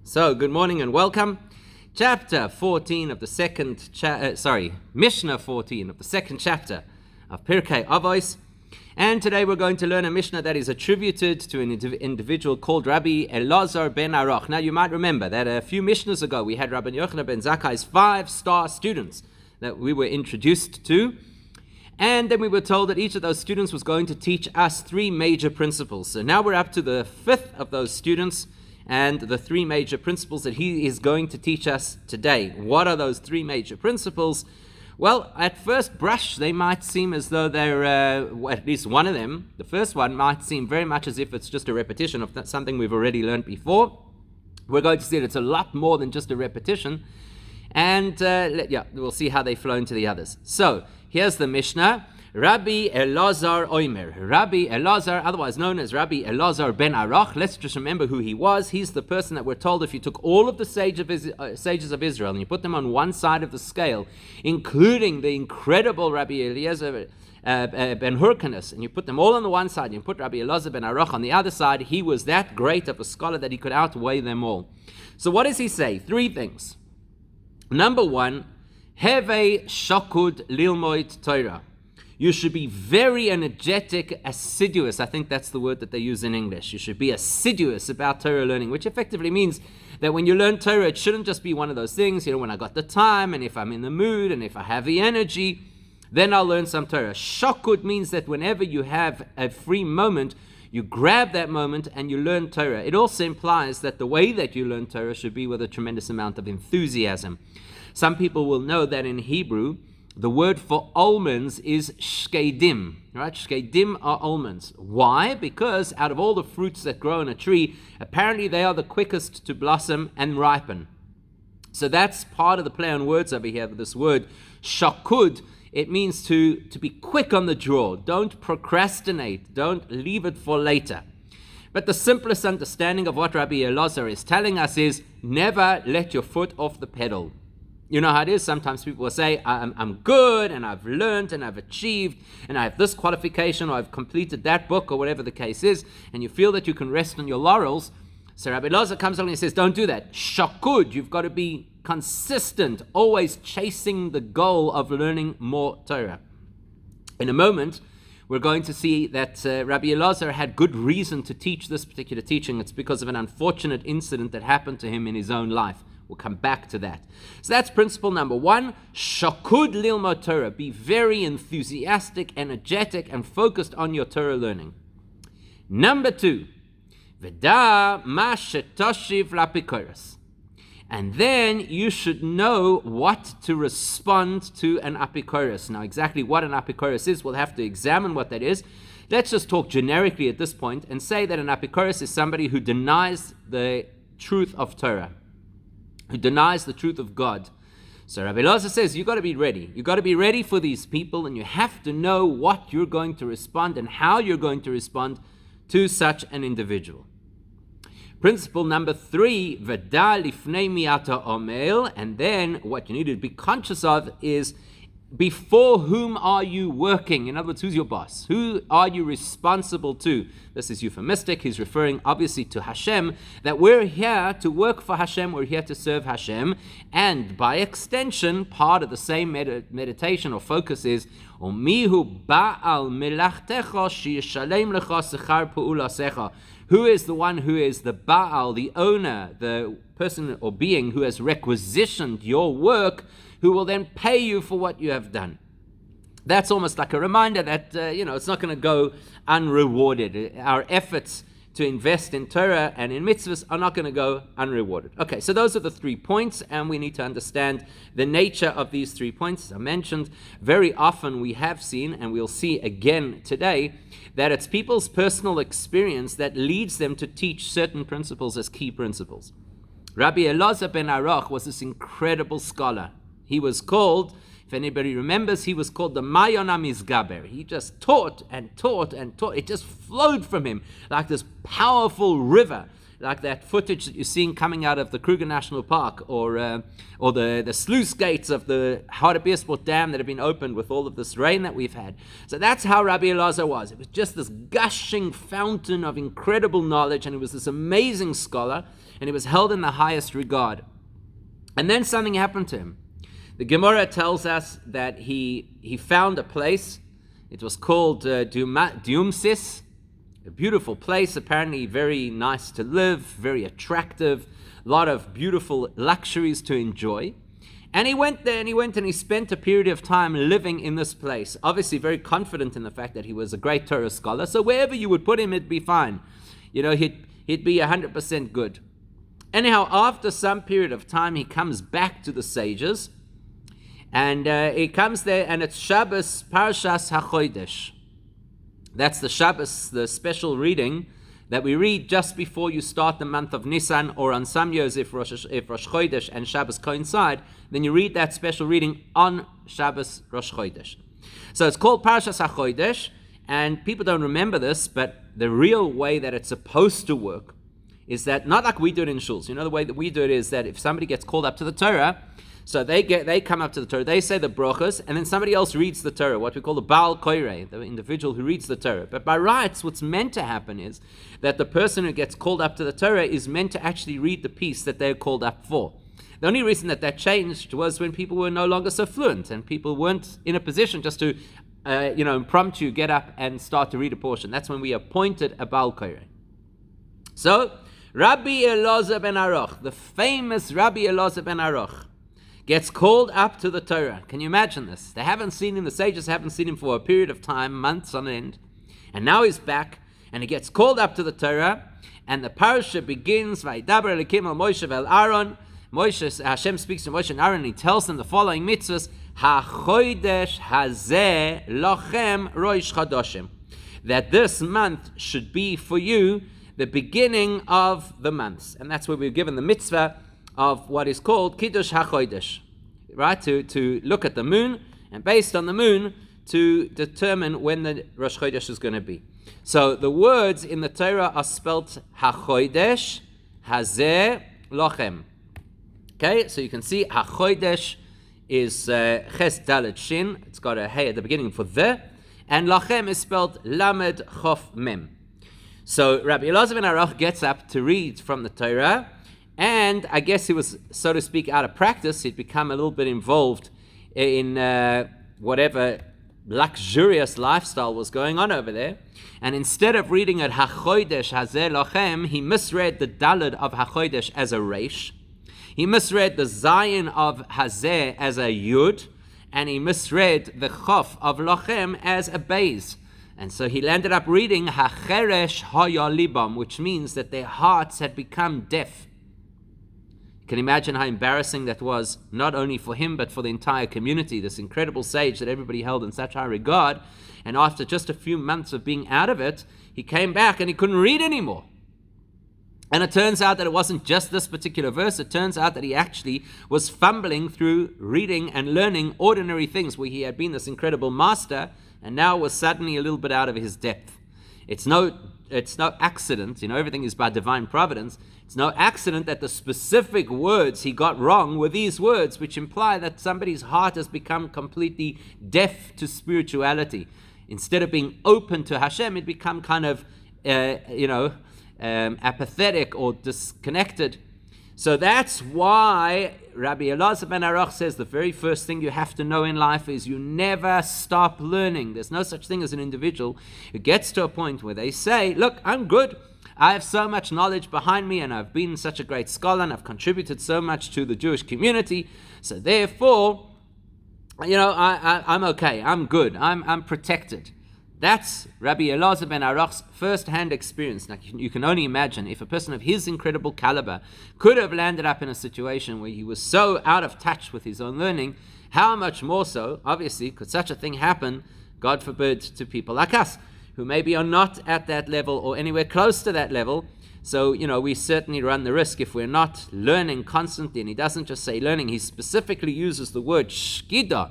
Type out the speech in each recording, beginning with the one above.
So, good morning and welcome. Chapter 14 of the Mishnah 14 of the second chapter of Pirkei Avos. And today we're going to learn a Mishnah that is attributed to an individual called Rabbi Elazar ben Aruch. Now, you might remember that a few Mishnahs ago we had Rabbi Yochanan ben Zakkai's 5-star students that we were introduced to. And then we were told that each of those students was going to teach us 3 major principles. So now we're up to the 5th of those students and the 3 major principles that he is going to teach us today. What are those 3 major principles? Well, at first brush, they might seem as though they're, at least one of them, the first one might seem very much as if it's just a repetition of something we've already learned before. We're going to see that it's a lot more than just a repetition. And we'll see how they flow into the others. So, here's the Mishnah. Rabbi Elazar Oimer. Rabbi Elazar, otherwise known as Rabbi Elazar ben Aruch. Let's just remember who he was. He's the person that we're told if you took all of the sages of Israel and you put them on one side of the scale, including the incredible Rabbi Elizabeth ben Hyrcanus, and you put them all on the one side, and you put Rabbi Elazar ben Aruch on the other side, he was that great of a scholar that he could outweigh them all. So what does he say? 3 things. Number 1, Heve shakud lilmoid Torah. You should be very energetic, assiduous. I think that's the word that they use in English. You should be assiduous about Torah learning, which effectively means that when you learn Torah, it shouldn't just be one of those things, when I got the time, and if I'm in the mood, and if I have the energy, then I'll learn some Torah. Shakud means that whenever you have a free moment, you grab that moment and you learn Torah. It also implies that the way that you learn Torah should be with a tremendous amount of enthusiasm. Some people will know that in Hebrew, the word for almonds is shkedim, right? Shkedim are almonds. Why? Because out of all the fruits that grow on a tree, apparently they are the quickest to blossom and ripen. So that's part of the play on words over here with this word shakud. It means to be quick on the draw. Don't procrastinate. Don't leave it for later. But the simplest understanding of what Rabbi Elazar is telling us is never let your foot off the pedal. You know how it is. Sometimes people will say, I'm good, and I've learned, and I've achieved, and I have this qualification, or I've completed that book, or whatever the case is, and you feel that you can rest on your laurels. So Rabbi Elazar comes along and says, don't do that. Shakud, you've got to be consistent, always chasing the goal of learning more Torah. In a moment, we're going to see that Rabbi Elazar had good reason to teach this particular teaching. It's because of an unfortunate incident that happened to him in his own life. We'll come back to that. So that's principle number 1. Shakud lilmod Torah. Be very enthusiastic, energetic, and focused on your Torah learning. Number 2. V'da ma shetoshiv lapikoros. And then you should know what to respond to an apikoros. Now, exactly what an apikoros is, we'll have to examine what that is. Let's just talk generically at this point and say that an apikoros is somebody who denies the truth of Torah, who denies the truth of God. So Rabbi Elazar says, you've got to be ready. You've got to be ready for these people, and you have to know what you're going to respond and how you're going to respond to such an individual. Principle number 3, V'da lifnei miata omel, and then what you need to be conscious of is before whom are you working? In other words, who's your boss? Who are you responsible to? This is euphemistic. He's referring obviously to Hashem, that we're here to work for Hashem, we're here to serve Hashem, and by extension, part of the same meditation or focus is Umihu ba'al melachtecha sheyishalem lecha sechar pu'ulasecha. Who is the one who is the Baal, the owner, the person or being who has requisitioned your work, who will then pay you for what you have done? That's almost like a reminder that, it's not going to go unrewarded. Our efforts to invest in Torah and in mitzvahs are not going to go unrewarded. Okay, so those are the 3 points, and we need to understand the nature of these 3 points. As I mentioned, very often we have seen, and we'll see again today, that it's people's personal experience that leads them to teach certain principles as key principles. Rabbi Elazar ben Aruch was this incredible scholar. He was called, if anybody remembers, he was called the Mayon HaMizgaber. He just taught and taught and taught. It just flowed from him like this powerful river, like that footage that you're seeing coming out of the Kruger National Park or the sluice gates of the Harabirsport Dam that have been opened with all of this rain that we've had. So that's how Rabbi Elazar was. It was just this gushing fountain of incredible knowledge, and he was this amazing scholar. and he was held in the highest regard. And then something happened to him. The Gemara tells us that he found a place. It was called Diumsis, a beautiful place, apparently very nice to live, very attractive, a lot of beautiful luxuries to enjoy. And he went there, and he spent a period of time living in this place, obviously very confident in the fact that he was a great Torah scholar, so wherever you would put him, it'd be fine. He'd be 100% good. Anyhow, after some period of time, he comes back to the sages, and he comes there, and it's Shabbos Parshas HaChodesh. That's the Shabbos, the special reading that we read just before you start the month of Nisan, or on some years if Rosh Chodesh and Shabbos coincide, then you read that special reading on Shabbos Rosh Chodesh. So it's called Parshas HaChodesh, and people don't remember this, but the real way that it's supposed to work is that, not like we do it in shuls. The way that we do it is that if somebody gets called up to the Torah, so they come up to the Torah, they say the brachos, and then somebody else reads the Torah, what we call the Baal Koirei, the individual who reads the Torah. But by rights, what's meant to happen is that the person who gets called up to the Torah is meant to actually read the piece that they're called up for. The only reason that changed was when people were no longer so fluent, and people weren't in a position just to, impromptu get up and start to read a portion. That's when we appointed a Baal Koirei. So, Rabbi Elazar ben Aruch, the famous Rabbi Elazar ben Aruch, gets called up to the Torah. Can you imagine this? They haven't seen him, the sages haven't seen him for a period of time, months on end. And now he's back, and he gets called up to the Torah, and the parasha begins, Vaydaber Elokim el Moshe vel Aaron. Hashem speaks to Moshe and Aaron, and he tells them the following mitzvahs, HaChodesh hazeh lochem roish chadoshim. That this month should be for you the beginning of the months. And that's where we're given the mitzvah of what is called Kiddush HaChodesh, right? To look at the moon, and based on the moon, to determine when the Rosh Chodesh is going to be. So the words in the Torah are spelt HaChodesh, Hazeh, Lochem. Okay, so you can see HaChodesh is Ches Dalet Shin, it's got a Hey at the beginning for the, and Lochem is spelled Lamed Chof Mem. So Rabbi Elazar ben Aruch gets up to read from the Torah, and I guess he was, so to speak, out of practice. He'd become a little bit involved in whatever luxurious lifestyle was going on over there. And instead of reading it HaChodesh Hazeh Lochem, he misread the Daled of HaChodesh as a Reish. He misread the Zayin of Hazeh as a Yud. And he misread the Chof of Lochem as a Beis. And so he landed up reading HaCheresh Haya Libam, which means that their hearts had become deaf. You can imagine how embarrassing that was, not only for him, but for the entire community, this incredible sage that everybody held in such high regard. And after just a few months of being out of it, he came back and he couldn't read anymore. And it turns out that it wasn't just this particular verse. It turns out that he actually was fumbling through reading and learning ordinary things where he had been this incredible master, and now was suddenly a little bit out of his depth. It's no accident, everything is by divine providence. It's no accident that the specific words he got wrong were these words, which imply that somebody's heart has become completely deaf to spirituality. Instead of being open to Hashem, it become kind of, apathetic or disconnected. So that's why Rabbi Elazar ben Aruch says the very first thing you have to know in life is you never stop learning. There's no such thing as an individual who gets to a point where they say, look, I'm good. I have so much knowledge behind me, and I've been such a great scholar, and I've contributed so much to the Jewish community. So therefore, I'm okay. I'm good. I'm protected. That's Rabbi Elazar ben Aruch's first-hand experience. Now, you can only imagine if a person of his incredible caliber could have landed up in a situation where he was so out of touch with his own learning, how much more so, obviously, could such a thing happen, God forbid, to people like us, who maybe are not at that level or anywhere close to that level. So, we certainly run the risk if we're not learning constantly. And he doesn't just say learning, he specifically uses the word shkida,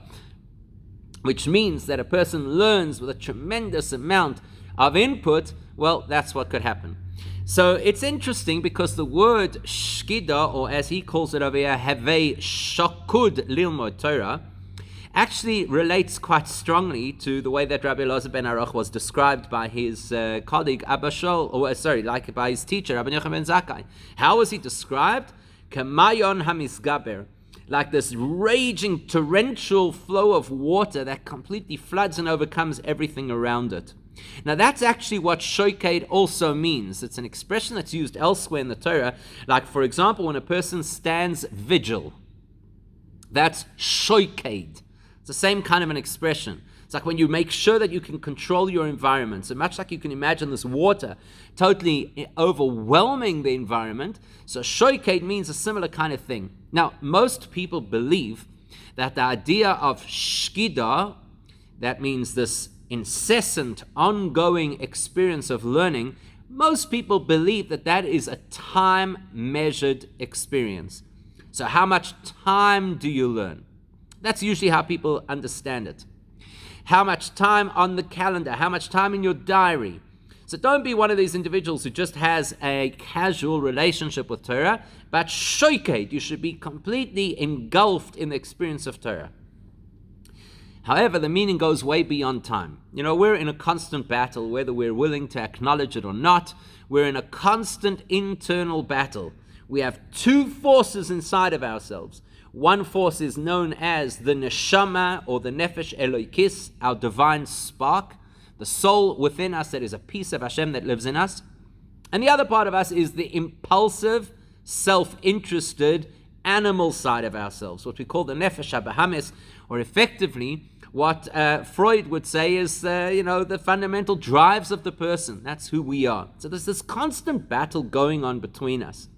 which means that a person learns with a tremendous amount of input. Well, that's what could happen. So it's interesting because the word shkida, or as he calls it over here, havei shakud lilmod Torah, actually relates quite strongly to the way that Rabbi Elizabeth ben Aruch was described by his colleague Abba Shol, by his teacher Rabbi Yochanan ben Zakkai. How was he described? Kamayon hamisgaber, like this raging torrential flow of water that completely floods and overcomes everything around it. Now that's actually what shoked also means. It's an expression that's used elsewhere in the Torah, like for example when a person stands vigil. That's shoked. It's the same kind of an expression. It's like when you make sure that you can control your environment. So much like you can imagine this water totally overwhelming the environment. So shoked means a similar kind of thing. Now, most people believe that the idea of shkida, that means this incessant, ongoing experience of learning, most people believe that that is a time-measured experience. So how much time do you learn? That's usually how people understand it. How much time on the calendar? How much time in your diary? So don't be one of these individuals who just has a casual relationship with Torah, but shoked, you should be completely engulfed in the experience of Torah. However, the meaning goes way beyond time. You know, we're in a constant battle, whether we're willing to acknowledge it or not. We're in a constant internal battle. We have two forces inside of ourselves. One force is known as the neshama, or the nefesh Eloikis, our divine spark, the soul within us that is a piece of Hashem that lives in us. And the other part of us is the impulsive, self-interested, animal side of ourselves, what we call the nefesha, bahamas, or effectively what Freud would say is, the fundamental drives of the person. That's who we are. So there's this constant battle going on between us.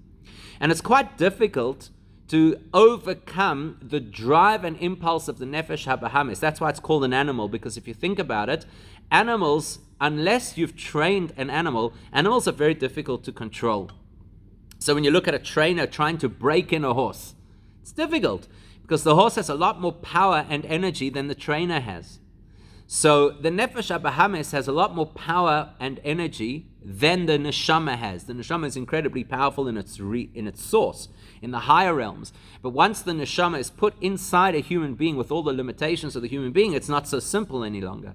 And it's quite difficult to overcome the drive and impulse of the nefesh habahamis. That's why it's called an animal, because if you think about it, animals, unless you've trained an animal, animals are very difficult to control. So when you look at a trainer trying to break in a horse, it's difficult because the horse has a lot more power and energy than the trainer has. So the nefesh habahamis has a lot more power and energy than the neshama has. The neshama is incredibly powerful in its source, in the higher realms. But once the neshama is put inside a human being with all the limitations of the human being, it's not so simple any longer.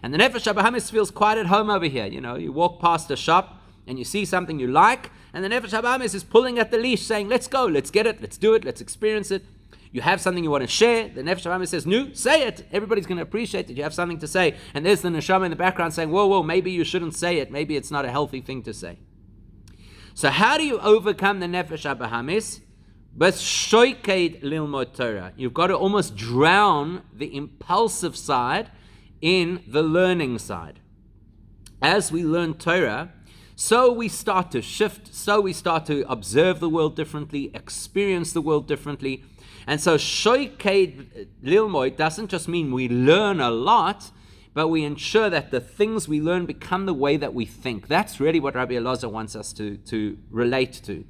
And the nefesh habahamis feels quite at home over here. You know, you walk past a shop and you see something you like, and the nefesh habahamis is pulling at the leash saying, let's go, let's get it, let's do it, let's experience it. You have something you want to share. The nefesh habahamis says, no, say it. Everybody's going to appreciate that you have something to say. And there's the neshama in the background saying, whoa, maybe you shouldn't say it. Maybe it's not a healthy thing to say. So how do you overcome the nefesh habahamis? B'shoiked lilmod Torah. You've got to almost drown the impulsive side in the learning side. As we learn Torah, so we start to shift, so we start to observe the world differently, experience the world differently. And so shoked lilmoid doesn't just mean we learn a lot, but we ensure that the things we learn become the way that we think. That's really what Rabbi Elazar wants us to relate to.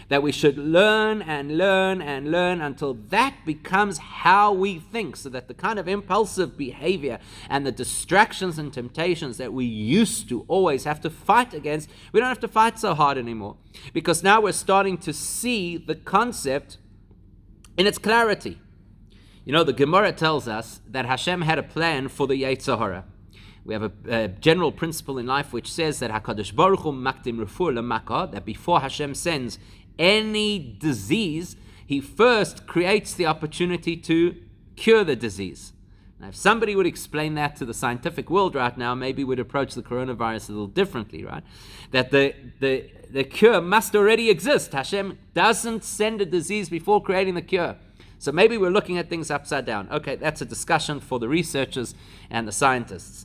That we should learn and learn and learn until that becomes how we think, so that the kind of impulsive behavior and the distractions and temptations that we used to always have to fight against, we don't have to fight so hard anymore. Because now we're starting to see the concept in its clarity. You know, the Gemara tells us that Hashem had a plan for the Yetzer Hara. We have a general principle in life which says that HaKadosh Baruch Hu makdim refuah l'makah, that before Hashem sends any disease, He first creates the opportunity to cure the disease. Now, if somebody would explain that to the scientific world right now, maybe we'd approach the coronavirus a little differently, right? That the cure must already exist. Hashem doesn't send a disease before creating the cure. So maybe we're looking at things upside down. Okay, that's a discussion for the researchers and the scientists.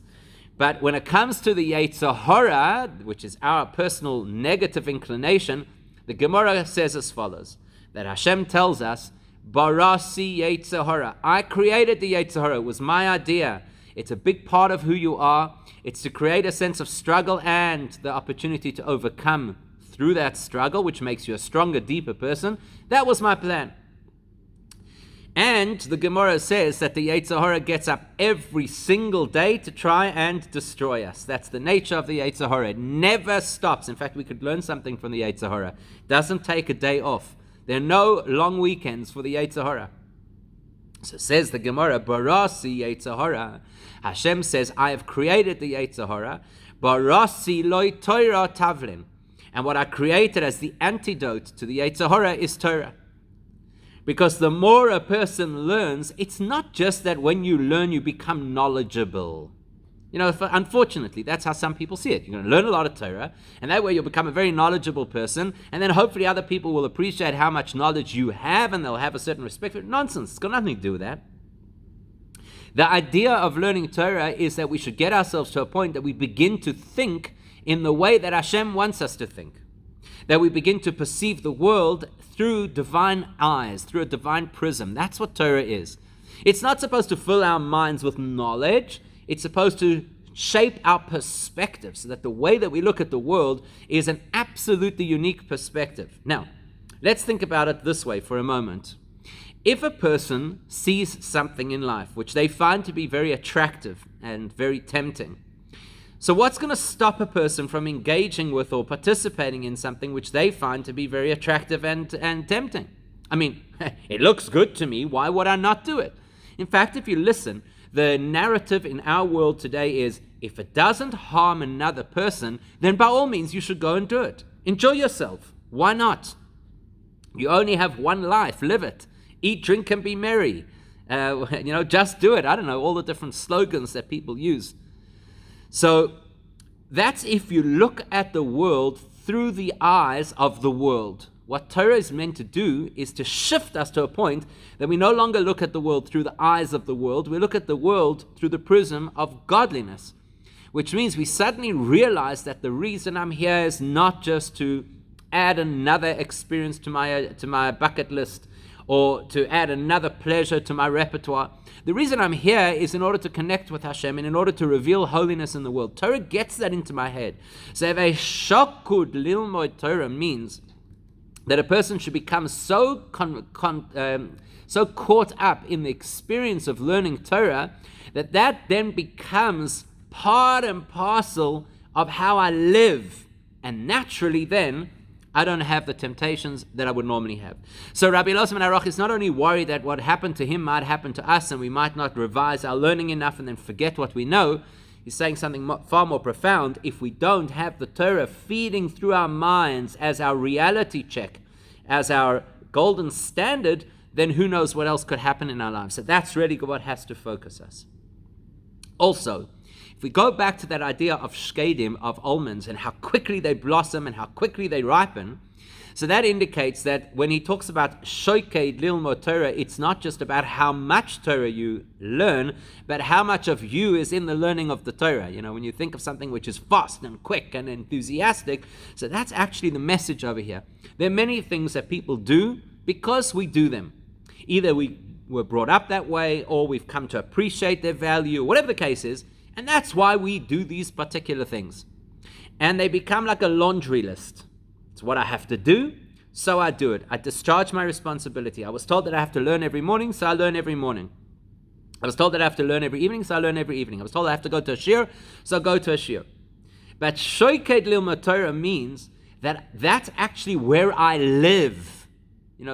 But when it comes to the Yetzer Hara, which is our personal negative inclination, the Gemara says as follows, that Hashem tells us, Barasi Yetzer Hara. I created the Yetzer Hara. It was my idea. It's a big part of who you are. It's to create a sense of struggle and the opportunity to overcome through that struggle, which makes you a stronger, deeper person. That was my plan. And the Gemara says that the Yetzer Hara gets up every single day to try and destroy us. That's the nature of the Yetzer Hara. It never stops. In fact, we could learn something from the Yetzer Hara. It doesn't take a day off. There are no long weekends for the Yetzer Hara. So says the Gemara, Barasi Yetzer Hara. Hashem says, I have created the Yetzer Hara. Barasi loy Torah tavlin. And what I created as the antidote to the Yetzer Hara is Torah. Because the more a person learns, it's not just that when you learn, you become knowledgeable. Unfortunately, that's how some people see it. You're going to learn a lot of Torah, and that way you'll become a very knowledgeable person, and then hopefully other people will appreciate how much knowledge you have, and they'll have a certain respect for it. Nonsense. It's got nothing to do with that. The idea of learning Torah is that we should get ourselves to a point that we begin to think in the way that Hashem wants us to think. That we begin to perceive the world through divine eyes, through a divine prism. That's what Torah is. It's not supposed to fill our minds with knowledge. It's supposed to shape our perspective so that the way that we look at the world is an absolutely unique perspective. Now, let's think about it this way for a moment. If a person sees something in life which they find to be very attractive and very tempting, so what's going to stop a person from engaging with or participating in something which they find to be very attractive and tempting? I mean, it looks good to me, why would I not do it? In fact, if you listen, the narrative in our world today is, if it doesn't harm another person, then by all means you should go and do it. Enjoy yourself. Why not? You only have one life, live it. Eat, drink, and be merry. Just do it. I don't know, all the different slogans that people use. So that's if you look at the world through the eyes of the world. What Torah is meant to do is to shift us to a point that we no longer look at the world through the eyes of the world. We look at the world through the prism of godliness, which means we suddenly realize that the reason I'm here is not just to add another experience to my bucket list, or to add another pleasure to my repertoire. The reason I'm here is in order to connect with Hashem and in order to reveal holiness in the world. Torah gets that into my head. So if a shakud lilmod Torah means that a person should become so caught up in the experience of learning Torah that then becomes part and parcel of how I live. And naturally then, I don't have the temptations that I would normally have. So Rabbi Elizabeth is not only worried that what happened to him might happen to us and we might not revise our learning enough and then forget what we know. He's saying something far more profound. If we don't have the Torah feeding through our minds as our reality check, as our golden standard, then who knows what else could happen in our lives. So that's really what has to focus us. Also, if we go back to that idea of shkedim, of almonds, and how quickly they blossom and how quickly they ripen, so that indicates that when he talks about shoked lilmod Torah, it's not just about how much Torah you learn, but how much of you is in the learning of the Torah. When you think of something which is fast and quick and enthusiastic, so that's actually the message over here. There are many things that people do because we do them. Either we were brought up that way, or we've come to appreciate their value, whatever the case is, and that's why we do these particular things. And they become like a laundry list. It's what I have to do, so I do it. I discharge my responsibility. I was told that I have to learn every morning, so I learn every morning. I was told that I have to learn every evening, so I learn every evening. I was told I have to go to a shiur, so I go to a shiur. But shoked lilmod Torah means that that's actually where I live.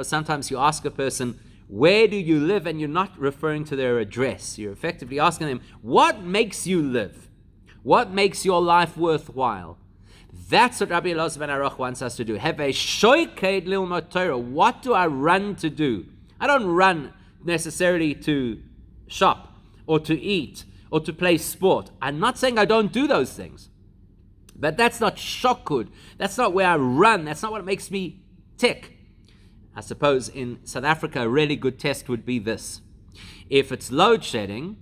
Sometimes you ask a person, where do you live? And you're not referring to their address. You're effectively asking them, what makes you live? What makes your life worthwhile? That's what Rabbi Elizabeth wants us to do. Have a shoked lilmod Torah. What do I run to do? I don't run necessarily to shop or to eat or to play sport. I'm not saying I don't do those things. But that's not shokud. That's not where I run. That's not what makes me tick. I suppose in South Africa, a really good test would be this. If it's load shedding,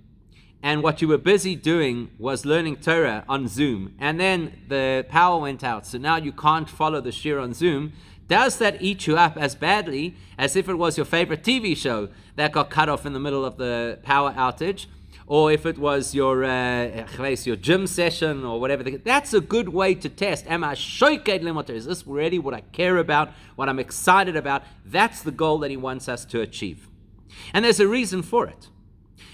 and what you were busy doing was learning Torah on Zoom, and then the power went out, so now you can't follow the shiur on Zoom, does that eat you up as badly as if it was your favorite TV show that got cut off in the middle of the power outage? Or if it was your gym session or whatever. That's a good way to test. Am I shoked lilmod Torah? Is this really what I care about, what I'm excited about? That's the goal that he wants us to achieve. And there's a reason for it.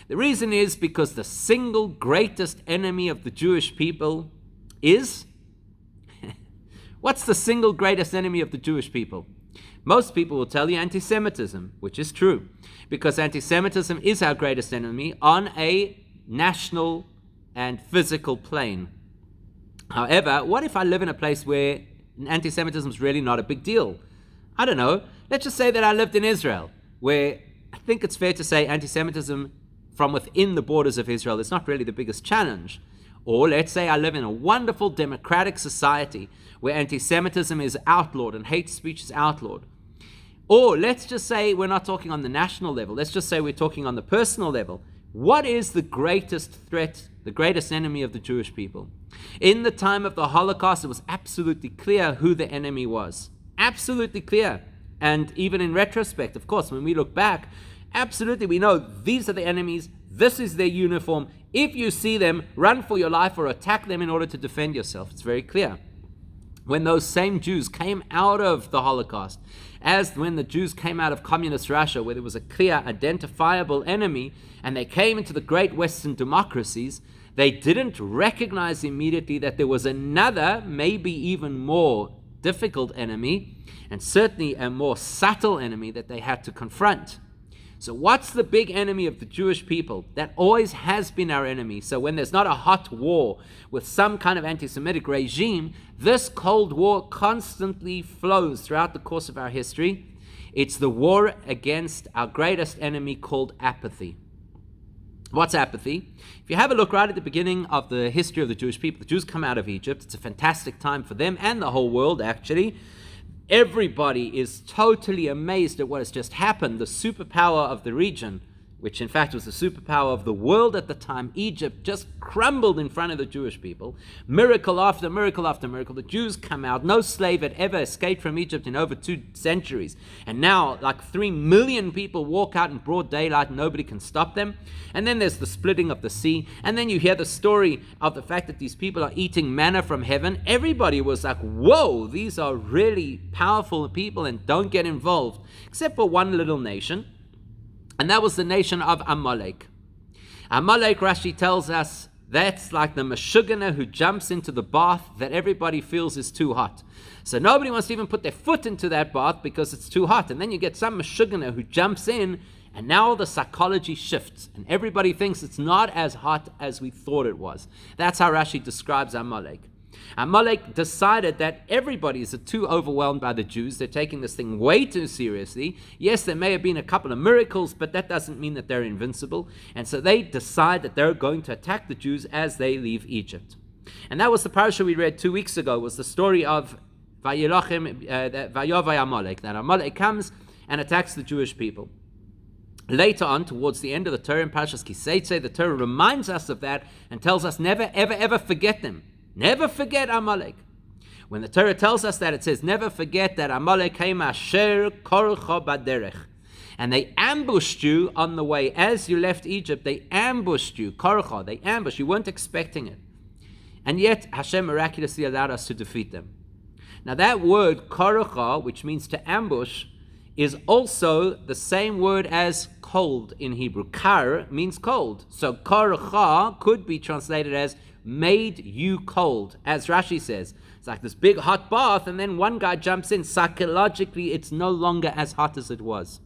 The reason is because the single greatest enemy of the Jewish people is... What's the single greatest enemy of the Jewish people? Most people will tell you anti-Semitism, which is true, because anti-Semitism is our greatest enemy on a national and physical plane. However, what if I live in a place where anti-Semitism is really not a big deal? I don't know. Let's just say that I lived in Israel, where I think it's fair to say anti-Semitism from within the borders of Israel is not really the biggest challenge. Or let's say I live in a wonderful democratic society where anti-Semitism is outlawed and hate speech is outlawed. Or let's just say we're not talking on the national level. Let's just say we're talking on the personal level. What is the greatest threat, the greatest enemy of the Jewish people? In the time of the Holocaust, it was absolutely clear who the enemy was. Absolutely clear. And even in retrospect, of course, when we look back, absolutely we know these are the enemies, this is their uniform. If you see them, run for your life or attack them in order to defend yourself. It's very clear. When those same Jews came out of the Holocaust, as when the Jews came out of communist Russia, where there was a clear, identifiable enemy, and they came into the great Western democracies, they didn't recognize immediately that there was another, maybe even more difficult enemy, and certainly a more subtle enemy that they had to confront. So what's the big enemy of the Jewish people? That always has been our enemy. So when there's not a hot war with some kind of anti-Semitic regime, this Cold War constantly flows throughout the course of our history. It's the war against our greatest enemy called apathy. What's apathy? If you have a look right at the beginning of the history of the Jewish people, the Jews come out of Egypt. It's a fantastic time for them and the whole world, actually. Everybody is totally amazed at what has just happened. The superpower of the region, which in fact was the superpower of the world at the time, Egypt, just crumbled in front of the Jewish people. Miracle after miracle after miracle. The Jews come out. No slave had ever escaped from Egypt in over 2 centuries. And now, like 3 million people walk out in broad daylight and nobody can stop them. And then there's the splitting of the sea. And then you hear the story of the fact that these people are eating manna from heaven. Everybody was like, whoa, these are really powerful people and don't get involved. Except for one little nation. And that was the nation of Amalek. Amalek, Rashi tells us, that's like the Meshuggah who jumps into the bath that everybody feels is too hot. So nobody wants to even put their foot into that bath because it's too hot. And then you get some Meshuggah who jumps in, and now the psychology shifts. And everybody thinks it's not as hot as we thought it was. That's how Rashi describes Amalek. Amalek decided that everybody is too overwhelmed by the Jews. They're taking this thing way too seriously. Yes, there may have been a couple of miracles, but that doesn't mean that they're invincible. And so they decide that they're going to attack the Jews as they leave Egypt. And that was the parasha we read 2 weeks ago, was the story of Vayovai Amalek, that Amalek comes and attacks the Jewish people. Later on, towards the end of the Torah, in Parashas Kiseitze, the Torah reminds us of that and tells us never, ever, ever forget them. Never forget Amalek. When the Torah tells us that, it says, never forget that Amalek came asher korcha baderech. And they ambushed you on the way. As you left Egypt, they ambushed you. Korcha, they ambushed. You weren't expecting it. And yet, Hashem miraculously allowed us to defeat them. Now that word, korcha, which means to ambush, is also the same word as cold in Hebrew. Kar means cold. So korcha could be translated as made you cold, as Rashi says. It's like this big hot bath, and then one guy jumps in. Psychologically, it's no longer as hot as it was.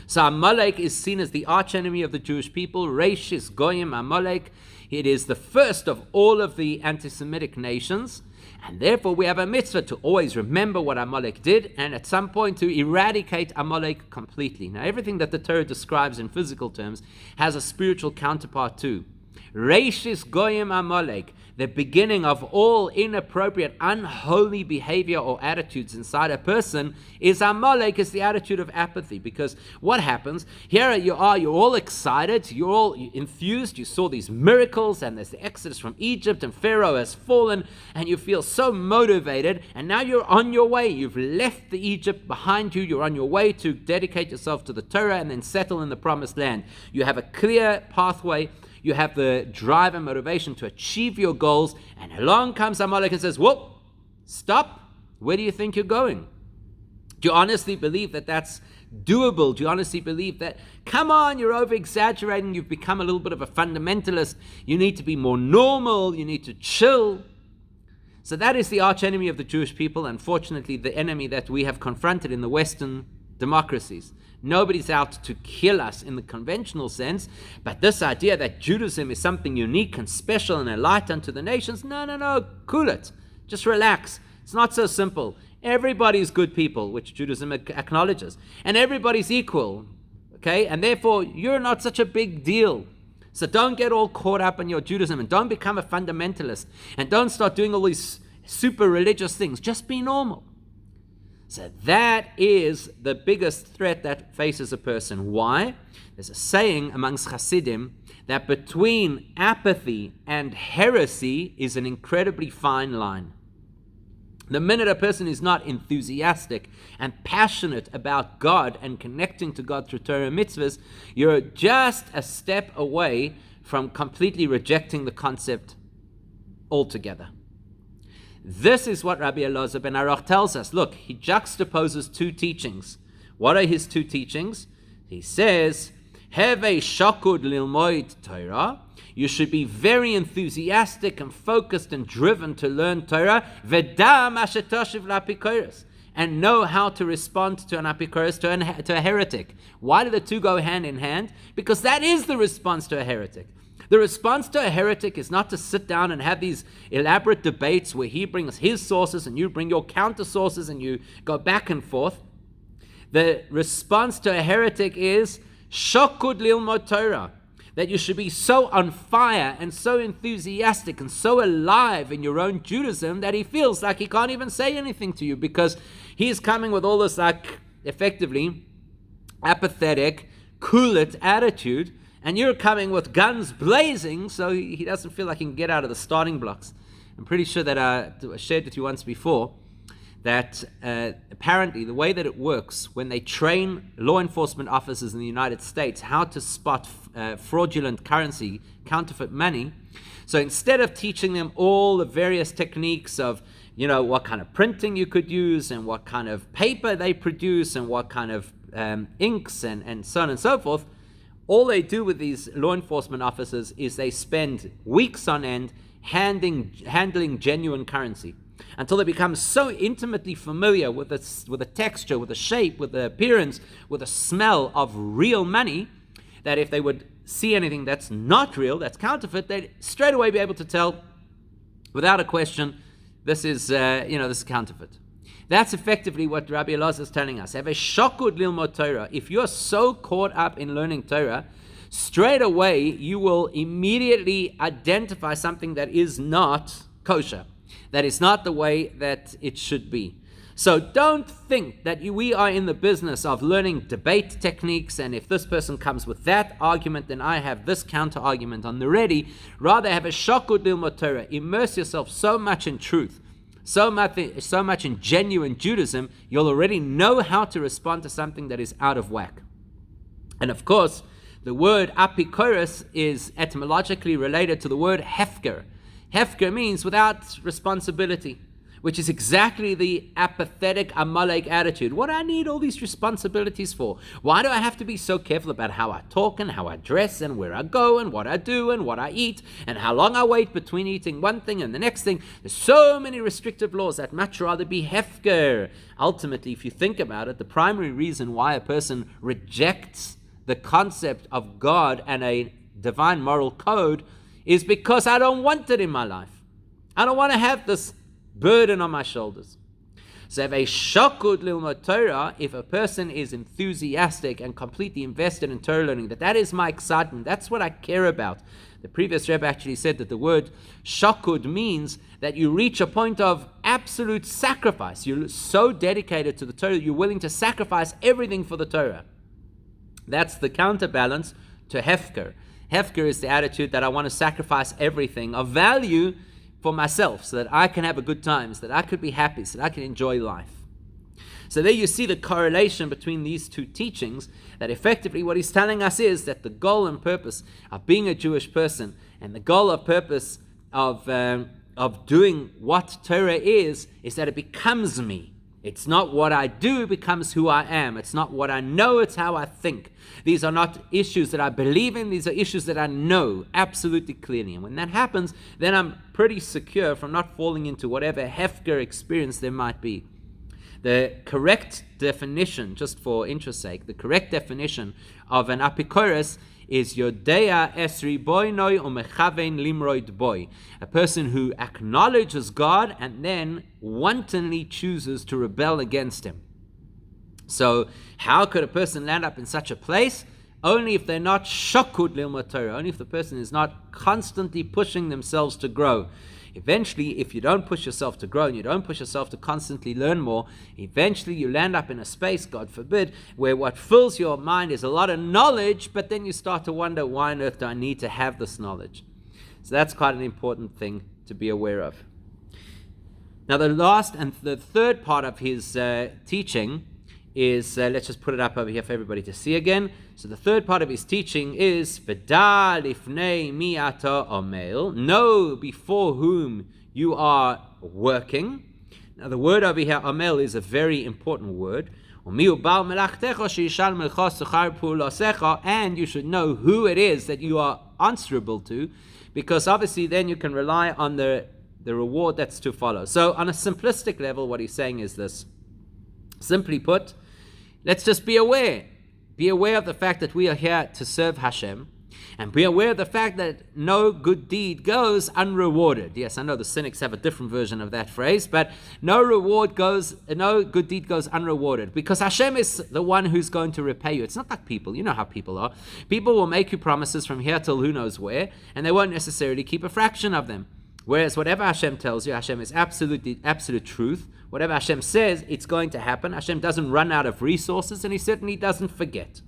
So Amalek is seen as the archenemy of the Jewish people. Reish is Goyim Amalek. It is the first of all of the anti-Semitic nations, and therefore we have a mitzvah to always remember what Amalek did, and at some point to eradicate Amalek completely. Now, everything that the Torah describes in physical terms has a spiritual counterpart too. Reishis Goyim Amalek, the beginning of all inappropriate, unholy behavior or attitudes inside a person, is Amalek, is the attitude of apathy. Because what happens? Here you are, you're all excited, you're all enthused, you saw these miracles, and there's the exodus from Egypt, and Pharaoh has fallen, and you feel so motivated, and now you're on your way. You've left the Egypt behind you, you're on your way to dedicate yourself to the Torah and then settle in the promised land. You have a clear pathway. You have the drive and motivation to achieve your goals, and along comes Amalek and says, whoa, stop. Where do you think you're going? Do you honestly believe that that's doable? Do you honestly believe that, come on, you're over-exaggerating, you've become a little bit of a fundamentalist, you need to be more normal, you need to chill? So that is the archenemy of the Jewish people, unfortunately the enemy that we have confronted in the Western democracies. Nobody's out to kill us in the conventional sense, but this idea that Judaism is something unique and special and a light unto the nations, no, cool it. Just relax. It's not so simple. Everybody's good people, which Judaism acknowledges, and everybody's equal, okay? And therefore, you're not such a big deal. So don't get all caught up in your Judaism, and don't become a fundamentalist, and don't start doing all these super religious things. Just be normal. So that is the biggest threat that faces a person. Why? There's a saying amongst Hasidim that between apathy and heresy is an incredibly fine line. The minute a person is not enthusiastic and passionate about God and connecting to God through Torah and mitzvahs, you're just a step away from completely rejecting the concept altogether. This is what Rabbi Elazar ben Aruch tells us. Look, he juxtaposes two teachings. What are his two teachings? He says, Heve shakud lilmoid Torah. You should be very enthusiastic and focused and driven to learn Torah. V'da mashe toshiv la'apikoros. And know how to respond to an apikoros, to a heretic. Why do the two go hand in hand? Because that is the response to a heretic. The response to a heretic is not to sit down and have these elaborate debates where he brings his sources and you bring your counter sources and you go back and forth. The response to a heretic is shokud lilmod Torah, that you should be so on fire and so enthusiastic and so alive in your own Judaism that he feels like he can't even say anything to you because he's coming with all this effectively apathetic, cool-it attitude. And you're coming with guns blazing, so he doesn't feel like he can get out of the starting blocks. I'm pretty sure that I shared with you once before that apparently the way that it works when they train law enforcement officers in the United States how to spot fraudulent currency, counterfeit money, so instead of teaching them all the various techniques of, what kind of printing you could use and what kind of paper they produce and what kind of inks and so on and so forth, all they do with these law enforcement officers is they spend weeks on end handling genuine currency until they become so intimately familiar with the texture, with the shape, with the appearance, with the smell of real money, that if they would see anything that's not real, that's counterfeit, they'd straight away be able to tell, without a question, this is counterfeit. That's effectively what Rabbi Elazar is telling us. Have a shakud lilmod Torah. If you're so caught up in learning Torah, straight away you will immediately identify something that is not kosher, that is not the way that it should be. So don't think that we are in the business of learning debate techniques, and if this person comes with that argument, then I have this counter argument on the ready. Rather have a shakud lilmod Torah. Immerse yourself so much in truth, so much in genuine Judaism, you'll already know how to respond to something that is out of whack. And of course, the word apikoros is etymologically related to the word Hefka. Hefka means without responsibility, which is exactly the apathetic Amalek attitude. What do I need all these responsibilities for? Why do I have to be so careful about how I talk and how I dress and where I go and what I do and what I eat and how long I wait between eating one thing and the next thing? There's so many restrictive laws. I'd much rather be Hefker. Ultimately, if you think about it, the primary reason why a person rejects the concept of God and a divine moral code is because I don't want it in my life. I don't want to have this burden on my shoulders. So if a shakud lilmod Torah, if a person is enthusiastic and completely invested in Torah learning, that is my excitement, that's what I care about. The previous Rebbe actually said that the word shakud means that you reach a point of absolute sacrifice. You're so dedicated to the Torah, you're willing to sacrifice everything for the Torah. That's the counterbalance to Hefker. Hefker is the attitude that I want to sacrifice everything of value for myself so that I can have a good time, so that I could be happy, so that I can enjoy life. So there you see the correlation between these two teachings, that effectively what he's telling us is that the goal and purpose of being a Jewish person and the goal of purpose of doing what Torah is that it becomes me. It's not what I do becomes who I am. It's not what I know, it's how I think. These are not issues that I believe in. These are issues that I know absolutely clearly. And when that happens, then I'm pretty secure from not falling into whatever Hefka experience there might be. The correct definition, just for interest's sake, the correct definition of an apikoros is Yodea esri boinoi umechaven limroid boy, a person who acknowledges God and then wantonly chooses to rebel against him. So how could a person land up in such a place? Only if they're not shakud lilmod Torah, only if the person is not constantly pushing themselves to grow. Eventually, if you don't push yourself to grow and you don't push yourself to constantly learn more, eventually you land up in a space, God forbid, where what fills your mind is a lot of knowledge, but then you start to wonder, why on earth do I need to have this knowledge? So that's quite an important thing to be aware of. Now the last and the third part of his teaching is, let's just put it up over here for everybody to see again. So the third part of his teaching is, V'da lifnei mi ata omel, know before whom you are working. Now the word over here, omel, is a very important word. And you should know who it is that you are answerable to, because obviously then you can rely on the reward that's to follow. So on a simplistic level, what he's saying is this. Simply put, let's just be aware. Be aware of the fact that we are here to serve Hashem, and be aware of the fact that no good deed goes unrewarded. Yes, I know the cynics have a different version of that phrase, but no good deed goes unrewarded, because Hashem is the one who's going to repay you. It's not like people. You know how people are. People will make you promises from here till who knows where, and they won't necessarily keep a fraction of them. Whereas whatever Hashem tells you, Hashem is absolute truth. Whatever Hashem says, it's going to happen. Hashem doesn't run out of resources, and He certainly doesn't forget.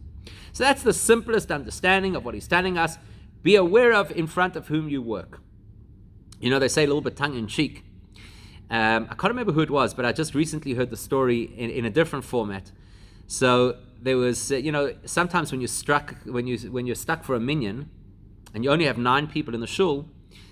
So that's the simplest understanding of what He's telling us. Be aware of in front of whom you work. You know, they say a little bit tongue-in-cheek. I can't remember who it was, but I just recently heard the story in a different format. So there was, sometimes when you're stuck for a minyan, and you only have 9 people in the shul,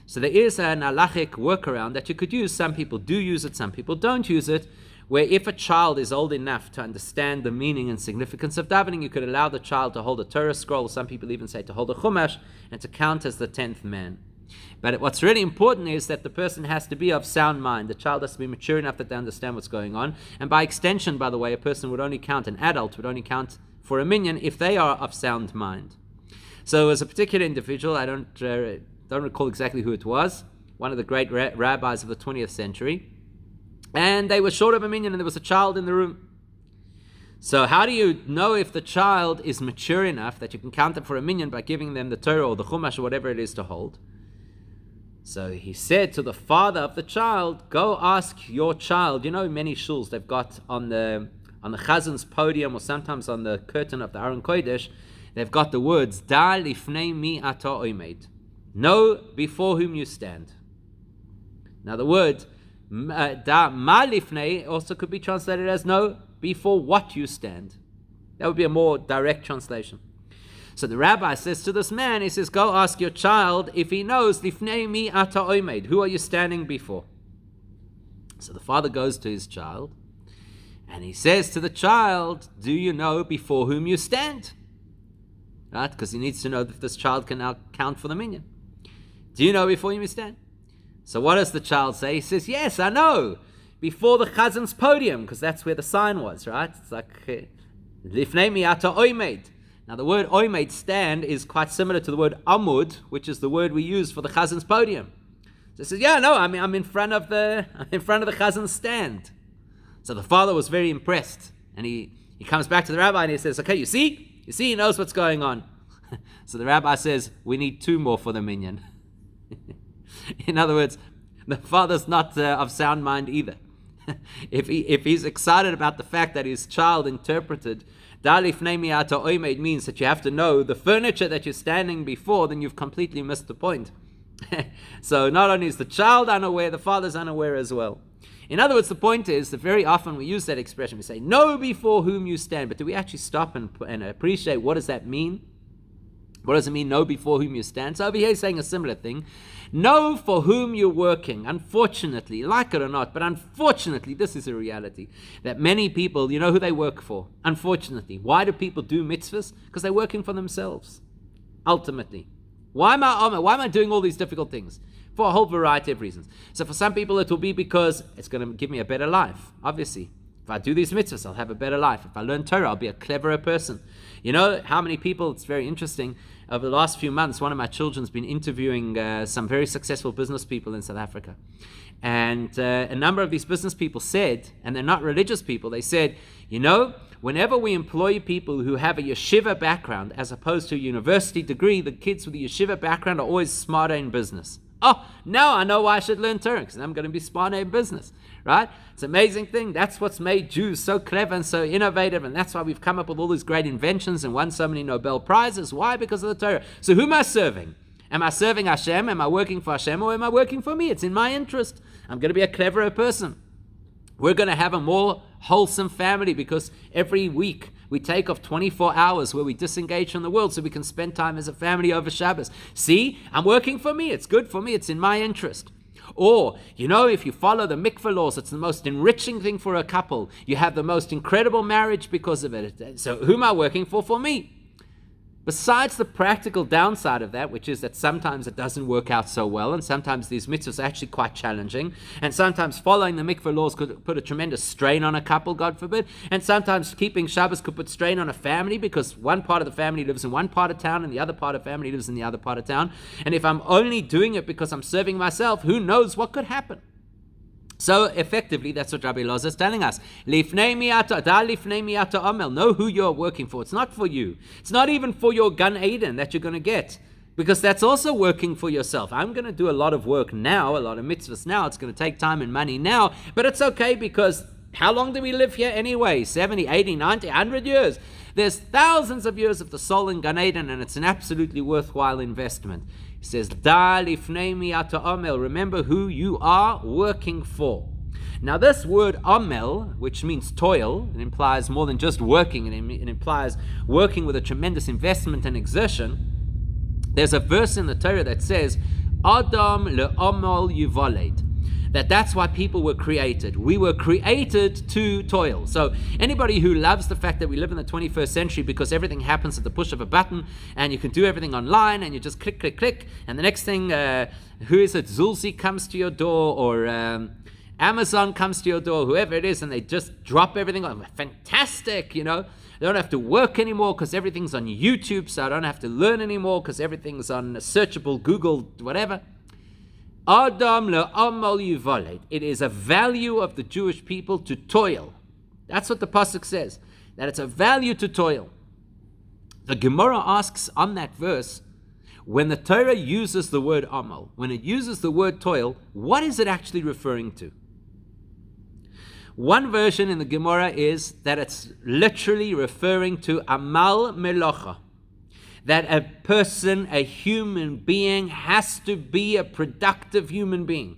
so there is an halachic workaround that you could use. Some people do use it, some people don't use it, where if a child is old enough to understand the meaning and significance of davening, you could allow the child to hold a Torah scroll. Some people even say to hold a chumash and to count as the 10th man. But what's really important is that the person has to be of sound mind. The child has to be mature enough that they understand what's going on. And by extension, by the way, an adult would only count for a minyan if they are of sound mind. So as a particular individual, I don't recall exactly who it was, one of the great rabbis of the 20th century, and they were short of a minyan and there was a child in the room. So how do you know if the child is mature enough that you can count them for a minyan by giving them the Torah or the chumash or whatever it is to hold? So he said to the father of the child, go ask your child. You know, in many shuls they've got on the chazan's podium, or sometimes on the curtain of the Aron Kodesh, they've got the words, Da lifnei mi ata oimed. Know before whom you stand. Now the word da ma lifnei also could be translated as know before what you stand. That would be a more direct translation. So the rabbi says to this man, he says, go ask your child if he knows lifnei mi ata oimed. Who are you standing before? So the father goes to his child and he says to the child, do you know before whom you stand? Right? Because he needs to know that this child can now count for the minyan. Do you know before you stand? So what does the child say? He says, yes, I know. Before the chazan's podium, because that's where the sign was, right? It's like, lifnei mi ata oimed. Now the word oimed, stand, is quite similar to the word amud, which is the word we use for the chazan's podium. So he says, yeah, no, I'm in front of the chazan's stand. So the father was very impressed. And he comes back to the rabbi and he says, okay, you see, he knows what's going on. So the rabbi says, we need 2 more for the minyan. In other words, the father's not of sound mind either. If he's excited about the fact that his child interpreted Da lifnei mi ata oimed means that you have to know the furniture that you're standing before, then you've completely missed the point. So not only is the child unaware, the father's unaware as well. In other words, the point is that very often we use that expression. We say, know before whom you stand. But do we actually stop and appreciate what does that mean? What does it mean, know before whom you stand? So over here he's saying a similar thing. Know for whom you're working. Unfortunately, like it or not, but unfortunately, this is a reality. That many people, you know who they work for. Unfortunately. Why do people do mitzvahs? Because they're working for themselves. Ultimately. Why am I doing all these difficult things? For a whole variety of reasons. So for some people it will be because it's going to give me a better life, obviously. If I do these mitzvahs, I'll have a better life. If I learn Torah, I'll be a cleverer person. You know how many people, it's very interesting, over the last few months, one of my children's been interviewing some very successful business people in South Africa. And a number of these business people said, and they're not religious people, they said, you know, whenever we employ people who have a yeshiva background as opposed to a university degree, the kids with a yeshiva background are always smarter in business. Oh, now I know why I should learn Torah, because I'm going to be smarter in business, right? It's an amazing thing. That's what's made Jews so clever and so innovative, and that's why we've come up with all these great inventions and won so many Nobel Prizes. Why? Because of the Torah. So who am I serving? Am I serving Hashem? Am I working for Hashem? Or am I working for me? It's in my interest. I'm going to be a cleverer person. We're going to have a more wholesome family because every week we take off 24 hours where we disengage from the world so we can spend time as a family over Shabbos. See, I'm working for me. It's good for me. It's in my interest. Or, you know, if you follow the mikveh laws, it's the most enriching thing for a couple. You have the most incredible marriage because of it. So who am I working for? For me. Besides the practical downside of that, which is that sometimes it doesn't work out so well, and sometimes these mitzvahs are actually quite challenging, and sometimes following the mikveh laws could put a tremendous strain on a couple, God forbid, and sometimes keeping Shabbos could put strain on a family because one part of the family lives in one part of town and the other part of the family lives in the other part of town. And if I'm only doing it because I'm serving myself, who knows what could happen? So effectively, that's what Rabbi Elazar is telling us. Know who you're working for. It's not for you. It's not even for your Gan Eden that you're going to get, because that's also working for yourself. I'm going to do a lot of work now, a lot of mitzvahs now. It's going to take time and money now, but it's okay because how long do we live here anyway? 70, 80, 90, 100 years. There's thousands of years of the soul in Gan Eden, and it's an absolutely worthwhile investment. He says, remember who you are working for. Now this word amel, which means toil, it implies more than just working, it implies working with a tremendous investment and exertion. There's a verse in the Torah that says, Adam le'amol yuvaled. That's why people were created. We were created to toil. So anybody who loves the fact that we live in the 21st century because everything happens at the push of a button and you can do everything online and you just click, click, click, and the next thing, who is it, Zulzi comes to your door, or Amazon comes to your door, whoever it is, and they just drop everything on. Fantastic, you know. I don't have to work anymore because everything's on YouTube, so I don't have to learn anymore because everything's on searchable Google, whatever. Adam le'amal yuvaled. It is a value of the Jewish people to toil. That's what the pasuk says, that it's a value to toil. The Gemara asks on that verse, when the Torah uses the word amal, when it uses the word toil, what is it actually referring to? One version in the Gemara is that it's literally referring to amal melacha. That a person, a human being, has to be a productive human being.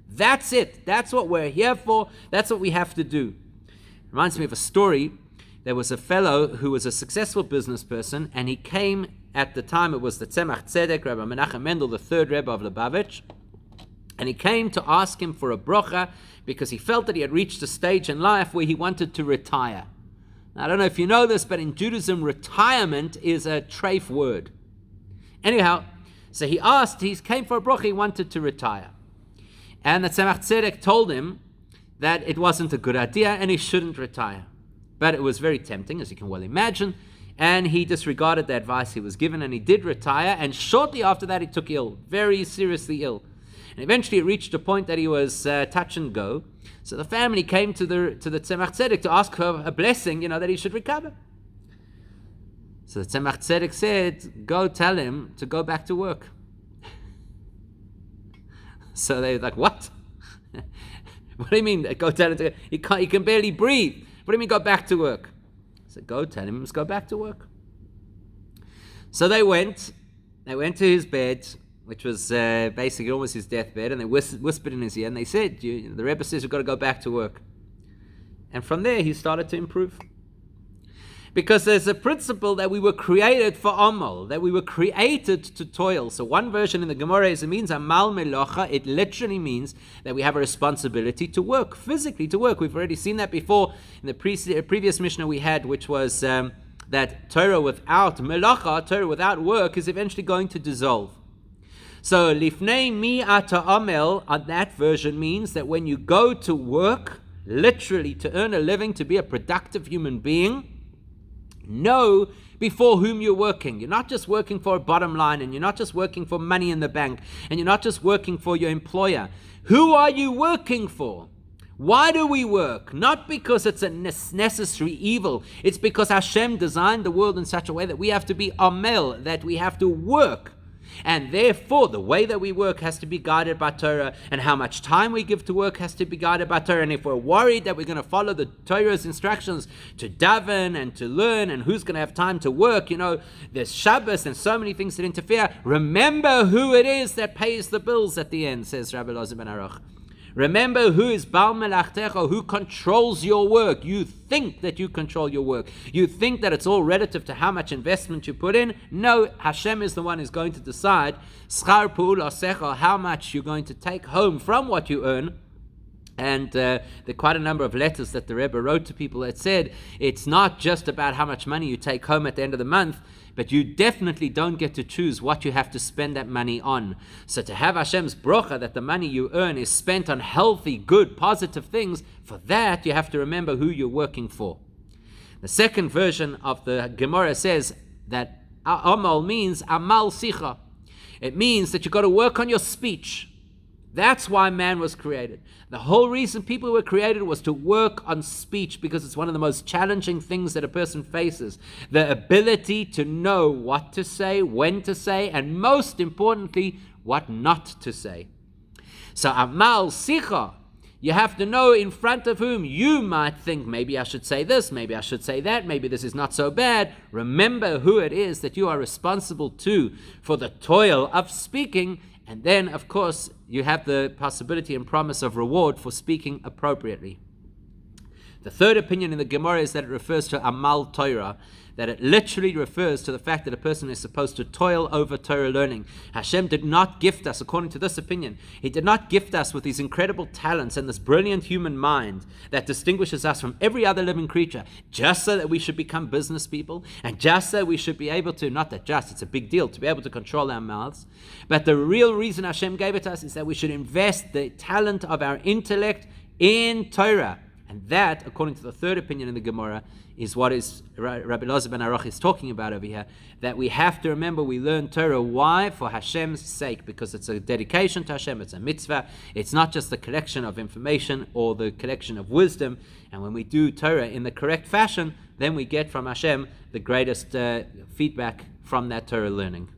That's it. That's what we're here for. That's what we have to do. Reminds me of a story. There was a fellow who was a successful business person, and he came, at the time it was the Tzemach Tzedek, Rabbi Menachem Mendel, the third Rebbe of Lubavitch, and he came to ask him for a brocha because he felt that he had reached a stage in life where he wanted to retire. I don't know if you know this, but in Judaism, retirement is a treif word. Anyhow, so he came for a bracha, he wanted to retire. And the Tzemach Tzedek told him that it wasn't a good idea and he shouldn't retire. But it was very tempting, as you can well imagine, and he disregarded the advice he was given and he did retire, and shortly after that he took ill, very seriously ill. And eventually it reached a point that he was touch and go. So the family came to the Tzemach Tzedek to ask for a blessing, that he should recover. So the Tzemach Tzedek said, go tell him to go back to work. So they were like, what? What do you mean, go tell him to go? He can barely breathe. What do you mean, go back to work? So go tell him he must go back to work. So they went to his bed, which was basically almost his deathbed, and they whispered in his ear, and they said, the Rebbe says you've got to go back to work. And from there, he started to improve. Because there's a principle that we were created for amal, that we were created to toil. So one version in the Gemara is it means amal melocha. It literally means that we have a responsibility to work, physically to work. We've already seen that before in the previous Mishnah we had, which was that Torah without melacha, Torah without work, is eventually going to dissolve. So lifnei mi ata amel, on that version means that when you go to work, literally to earn a living, to be a productive human being, know before whom you're working. You're not just working for a bottom line, and you're not just working for money in the bank, and you're not just working for your employer. Who are you working for? Why do we work? Not because it's a necessary evil. It's because Hashem designed the world in such a way that we have to be amel, that we have to work. And therefore, the way that we work has to be guided by Torah, and how much time we give to work has to be guided by Torah. And if we're worried that we're going to follow the Torah's instructions to daven and to learn, and who's going to have time to work, there's Shabbos and so many things that interfere. Remember who it is that pays the bills at the end, says Rabbi Elizabeth. Remember who is Baal Melachtecha, who controls your work. You think that you control your work. You think that it's all relative to how much investment you put in. No, Hashem is the one who's going to decide schar pu'ulasecha, how much you're going to take home from what you earn. And there are quite a number of letters that the Rebbe wrote to people that said it's not just about how much money you take home at the end of the month, but you definitely don't get to choose what you have to spend that money on. So to have Hashem's brocha, that the money you earn is spent on healthy, good, positive things, for that you have to remember who you're working for. The second version of the Gemara says that amal means amal sicha. It means that you've got to work on your speech. That's why man was created. The whole reason people were created was to work on speech, because it's one of the most challenging things that a person faces. The ability to know what to say, when to say, and most importantly, what not to say. So amal sicha, you have to know in front of whom you might think, maybe I should say this, maybe I should say that, maybe this is not so bad. Remember who it is that you are responsible to for the toil of speaking. And then, of course, you have the possibility and promise of reward for speaking appropriately. The third opinion in the Gemara is that it refers to amal Torah, that it literally refers to the fact that a person is supposed to toil over Torah learning. Hashem did not gift us, according to this opinion, He did not gift us with these incredible talents and this brilliant human mind that distinguishes us from every other living creature, just so that we should become business people, and just so we should be able to, not that just, it's a big deal to be able to control our mouths, but the real reason Hashem gave it to us is that we should invest the talent of our intellect in Torah. And that, according to the third opinion in the Gemara, is what is Rabbi Elizabeth is talking about over here, that we have to remember we learn Torah. Why? For Hashem's sake, because it's a dedication to Hashem, it's a mitzvah, it's not just the collection of information or the collection of wisdom. And when we do Torah in the correct fashion, then we get from Hashem the greatest feedback from that Torah learning.